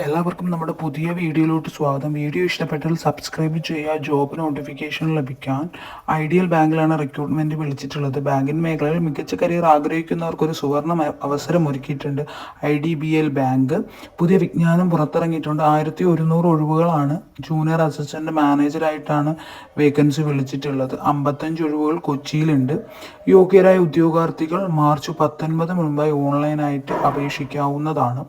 എല്ലാവർക്കും നമ്മുടെ പുതിയ വീഡിയോയിലോട്ട് സ്വാഗതം. വീഡിയോ ഇഷ്ടപ്പെട്ടാൽ സബ്സ്ക്രൈബ് ചെയ്യുക. ജോബ് നോട്ടിഫിക്കേഷൻ ലഭിക്കാൻ ഐഡിയൽ ബാങ്കിലാണ് റിക്രൂട്ട്മെന്റ് വിളിച്ചിട്ടുള്ളത്. ബാങ്കിങ് മേഖലയിൽ മികച്ച കരിയർ ആഗ്രഹിക്കുന്നവർക്ക് ഒരു സുവർണ അവസരം ഒരുക്കിയിട്ടുണ്ട് IDBL ബാങ്ക്. പുതിയ വിജ്ഞാനം പുറത്തിറങ്ങിയിട്ടുണ്ട്. 1100 ഒഴിവുകളാണ്. ജൂനിയർ അസിസ്റ്റന്റ് മാനേജറായിട്ടാണ് വേക്കൻസി വിളിച്ചിട്ടുള്ളത്. 55 ഒഴിവുകൾ കൊച്ചിയിലുണ്ട്. യോഗ്യരായ ഉദ്യോഗാർത്ഥികൾ മാർച്ച് 19 മുൻപായി ഓൺലൈനായിട്ട് അപേക്ഷിക്കാവുന്നതാണ്.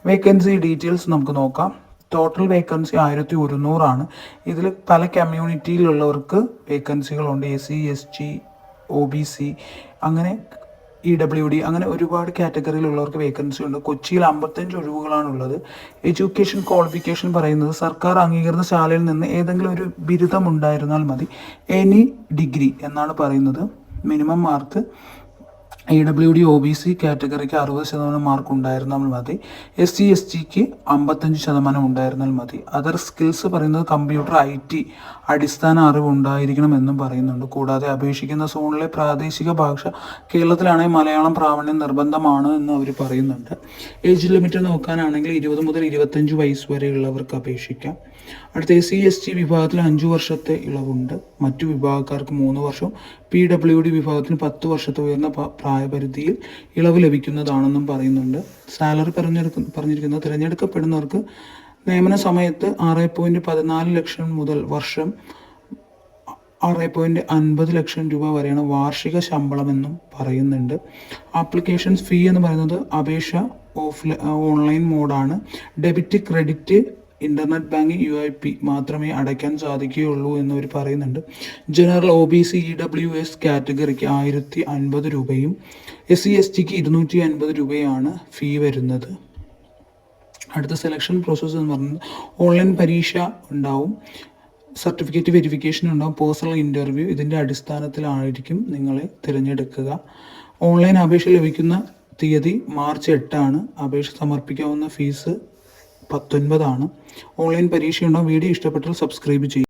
വേക്കൻസി ഡീറ്റെയിൽസ് നമുക്ക് നോക്കാം. ടോട്ടൽ വേക്കൻസി 1100 ഇതിൽ പല കമ്മ്യൂണിറ്റിയിലുള്ളവർക്ക് വേക്കൻസികളുണ്ട്. SC ST OBC അങ്ങനെ EWD അങ്ങനെ ഒരുപാട് കാറ്റഗറിയിലുള്ളവർക്ക് വേക്കൻസി ഉണ്ട്. കൊച്ചിയിൽ 55 ഒഴിവുകളാണുള്ളത്. എഡ്യൂക്കേഷൻ ക്വാളിഫിക്കേഷൻ പറയുന്നത് സർക്കാർ അംഗീകൃത ശാലയിൽ നിന്ന് ഏതെങ്കിലും ഒരു ബിരുദം ഉണ്ടായിരുന്നാൽ മതി. എനി ഡിഗ്രി എന്നാണ് പറയുന്നത്. മിനിമം മാർക്ക് EWD OBC കാറ്റഗറിക്ക് 60% മാർക്ക് ഉണ്ടായിരുന്നാൽ മതി. SC STക്ക് 55% ഉണ്ടായിരുന്നാൽ മതി. അതർ സ്കിൽസ് പറയുന്നത് കമ്പ്യൂട്ടർ IT അടിസ്ഥാന അറിവ് ഉണ്ടായിരിക്കണമെന്നും പറയുന്നുണ്ട്. കൂടാതെ അപേക്ഷിക്കുന്ന സോണിലെ പ്രാദേശിക ഭാഷ കേരളത്തിലാണെങ്കിൽ മലയാളം പ്രാവീണ്യം നിർബന്ധമാണ് എന്ന് അവർ പറയുന്നുണ്ട്. ഏജ് ലിമിറ്റ് നോക്കാനാണെങ്കിൽ 20 മുതൽ 25 വയസ്സ് വരെയുള്ളവർക്ക് അപേക്ഷിക്കാം. അടുത്ത SC ST വിഭാഗത്തിൽ 5 വർഷത്തെ ഇളവുണ്ട്. മറ്റു വിഭാഗക്കാർക്ക് 3 വർഷം. PWD വിഭാഗത്തിന് 10 വർഷത്തെ ഉയർന്ന പ്രായപരിധിയിൽ ഇളവ് ലഭിക്കുന്നതാണെന്നും പറയുന്നുണ്ട്. സാലറി പറഞ്ഞിരിക്കുന്നത് തിരഞ്ഞെടുക്കപ്പെടുന്നവർക്ക് നിയമന സമയത്ത് 6.14 ലക്ഷം മുതൽ വർഷം 6.50 ലക്ഷം രൂപ വരെയാണ് വാർഷിക ശമ്പളമെന്നും പറയുന്നുണ്ട്. ആപ്ലിക്കേഷൻസ് ഫീ എന്ന് പറയുന്നത് അപേക്ഷ ഓൺലൈൻ മോഡാണ്. Debit credit internet banking UIP മാത്രമേ അടയ്ക്കാൻ സാധിക്കുകയുള്ളൂ എന്നവർ പറയുന്നുണ്ട്. ജനറൽ OBC EWS കാറ്റഗറിക്ക് 1050 രൂപയും SC STക്ക് 250 രൂപയാണ് ഫീ വരുന്നത്. അടുത്ത സെലക്ഷൻ പ്രോസസ്സ് എന്ന് പറയുന്നത് ഓൺലൈൻ പരീക്ഷ ഉണ്ടാവും, സർട്ടിഫിക്കറ്റ് വെരിഫിക്കേഷൻ ഉണ്ടാവും, പേഴ്സണൽ ഇൻ്റർവ്യൂ. ഇതിൻ്റെ അടിസ്ഥാനത്തിലായിരിക്കും നിങ്ങളെ തിരഞ്ഞെടുക്കുക. ഓൺലൈൻ അപേക്ഷ ലഭിക്കുന്ന തീയതി മാർച്ച് 8. അപേക്ഷ സമർപ്പിക്കാവുന്ന ഫീസ് 19. ഓൺലൈൻ പരീക്ഷയുണ്ടാവും. വീഡിയോ ഇഷ്ടപ്പെട്ടാൽ സബ്സ്ക്രൈബ് ചെയ്യും.